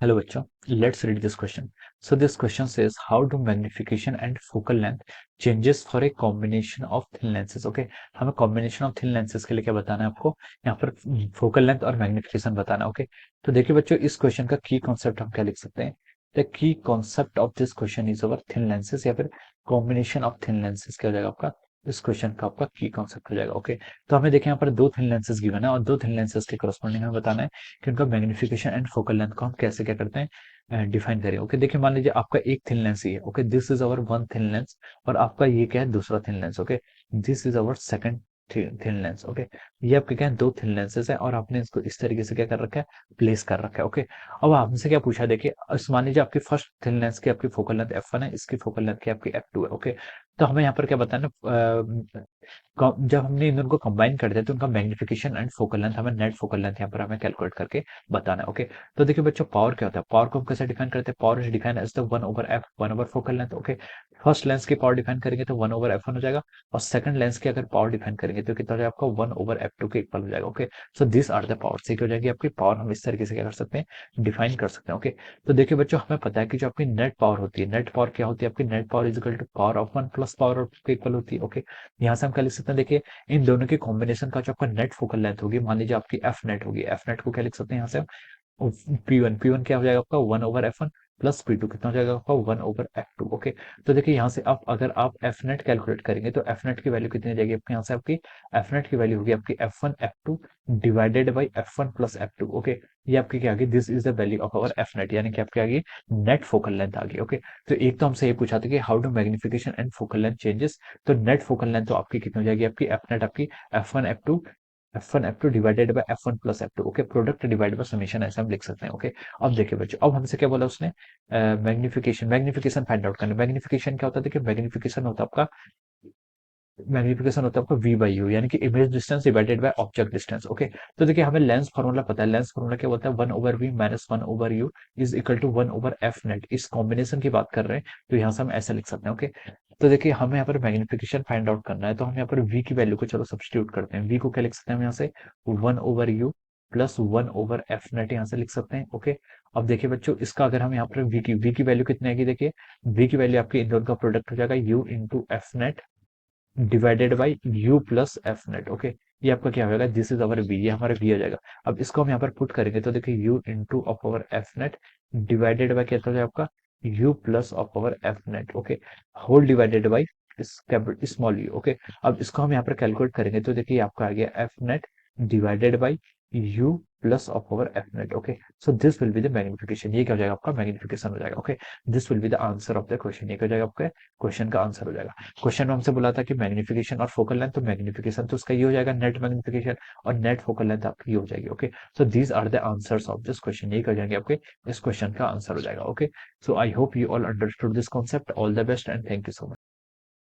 Hello बच्चों, let's read this question. So this question says how do magnification and focal length changes for a combination of thin lenses. Okay, हमें combination of thin lenses के लिए क्या बताना है आपको, यहाँ पर focal length और magnification बताना है. Okay, तो देखिए बच्चों, इस क्वेश्चन का की कॉन्सेप्ट हम क्या लिख सकते हैं. The key concept of this question is over thin lenses या फिर कॉम्बिनेशन ऑफ थिन लेंसेज क्या हो जाएगा आपका, इस क्वेश्चन का आपका की कॉन्सेप्ट हो जाएगा. ओके, तो हमें देखें यहाँ पर दो थिन लेंसेज गिवन है और दो थिन लेंसेज के करस्पॉन्डिंग हमें बताना है कि उनका मैग्निफिकेशन एंड फोकल लेंथ को हम कैसे क्या करते हैं, डिफाइन करें. ओके, देखिए मान लीजिए आपका एक थिन लेंस ही है. Okay, this is our one thin lens और आपका ये क्या है, दूसरा thin lens. Okay, this is our second thin lens. Okay, ये आपके क्या है, दो थिन लेंसेज है और आपने इसको इस तरीके से क्या कर रखा है, प्लेस कर रखा है. ओके, अब आपसे क्या पूछा, देखिए मान लीजिए आपकी फर्स्ट थिन लेंस की आपकी फोकल लेंथ f1 है, इसकी फोकल लेंथ की आपकी f2 है. ओके, तो हमें यहाँ पर क्या बताना है, जब हमने इन दोनों को कंबाइन कर दिया तो उनका मैग्निफिकेशन एंड फोकल लेंथ, हमें नेट फोकल लेंथ यहाँ पर हमें कैलकुलेट करके बताना है. ओके, तो देखिए बच्चों, पावर क्या होता है, पावर को हम कैसे डिफाइन करते हैं, power is define as the 1/f 1/, focal length. Okay, first lens की पावर डिफाइन करेंगे तो 1/f1 हो जाएगा और सेकंड लेंस की अगर पावर डिफाइन करेंगे तो कितना हो जाएगा आपका, 1/f2 के इक्वल हो जाएगा. Okay, so this are the power, से क्या हो जाएगी आपकी पावर, हम इस तरीके से क्या कर सकते हैं, डिफाइन कर सकते हैं. ओके, तो देखिए बच्चों, हमें पता है कि जो आपकी नेट पावर होती है, नेट पावर क्या होती है आपकी, net power is equal to power of 1 plus power of 2 के इक्वल होती है. ओके, यहाँ से हम क्या लिख सकते हैं, देखिए इन दोनों के कॉम्बिनेशन का जो आपका नेट फोकल लेंथ होगी, मान लीजिए आपकी एफ नेट होगी, एफ नेट को क्या लिख सकते हैं यहाँ से, P1 क्या हो जाएगा आपका, 1/f1 प्लस P2 कितना हो जाएगा आपका, 1/f2. ओके, तो देखिए यहाँ से आप अगर आप एफ नेट कैलकुलेट करेंगे तो एफ नेट की वैल्यू कितनी हो जाएगी आपकी, यहाँ से आपकी एफ नेट की वैल्यू होगी आपकी f1 f2 divided by f1 plus f2. Okay, ये आपकी क्या आ गई, this is the value of our f net, यानी कि आपकी आ गई नेट फोकल लेंथ आ गई. ओके, तो एक तो हमसे ये पूछा था कि how do magnification and focal length changes, तो नेट फोकल लेंथ तो आपकी कितनी हो जाएगी आपकी, एफ नेट आपकी f1 f2 divided by f1 plus f2. Okay, product divide by summation ऐसे हम लिख सकते हैं. ओके, अब देखिए बच्चों, अब हमसे क्या बोला उसने, मैग्निफिकेशन मैग्निफिकेशन फाइंड आउट करना. मैग्निफिकेशन क्या होता है, देखिए मैग्निफिकेशन होता है आपका, मैग्निफिकेशन होता है आपका v बाई यू, यानी कि image distance divided by object distance. Okay, तो देखिए हमें लेंस फॉर्मूला पता है, लेंस फॉर्मूला क्या बोलता है, 1/v minus 1/u is equal to 1/f net. इस कॉम्बिनेशन की बात कर रहे हैं तो यहाँ से हम ऐसा लिख सकते हैं. ओके, तो देखिए हमें यहाँ पर मैग्निफिकेशन फाइंड आउट करना है तो हम यहाँ पर v की वैल्यू को चलो सब्स्टिट्यूट करते हैं. v को क्या लिख सकते हैं हम यहाँ से, 1/u प्लस 1/f नेट यहाँ से लिख सकते हैं. ओके, अब देखिए बच्चों, इसका अगर हम यहाँ पर v की वैल्यू कितनी आएगी, देखिए v की वैल्यू आपकी इन दोनों का प्रोडक्ट हो जाएगा u into F net divided by you plus F net. Okay, ये आपका क्या होगा, दिस इज अवर वी, ये हमारा वी आ जाएगा. अब इसको हम यहाँ पर पुट करेंगे तो देखिए u into of our f net divided by क्या हो जाएगा आपका, u plus of our f net. Okay, whole divided by small u. Okay, अब इसको हम यहाँ पर कैलकुलेट करेंगे तो देखिए आपका आ गया F net divided by you plus of over F net. Okay, so this will be the magnification, ये क्या हो जाएगा आपका, मैग्निफिकेशन हो जाएगा. Okay, this will be the answer of the question, ये क्या हो जाएगा आपका क्वेश्चन का आंसर हो जाएगा. क्वेश्चन में हमसे बोला था कि मैग्निफिकेशन और फोकल लेंथ, तो मैग्निफिकेशन तो उसका ये हो जाएगा नेट मैग्निफिकेशन और नेट फोकल लेंथ आपकी ये हो जाएगी. Okay, so these are the answers of this question, ये क्या हो जाएंगे आपके, इस क्वेश्चन का आंसर हो जाएगा. Okay, so I hope you all understood this concept. All the best and thank you so much.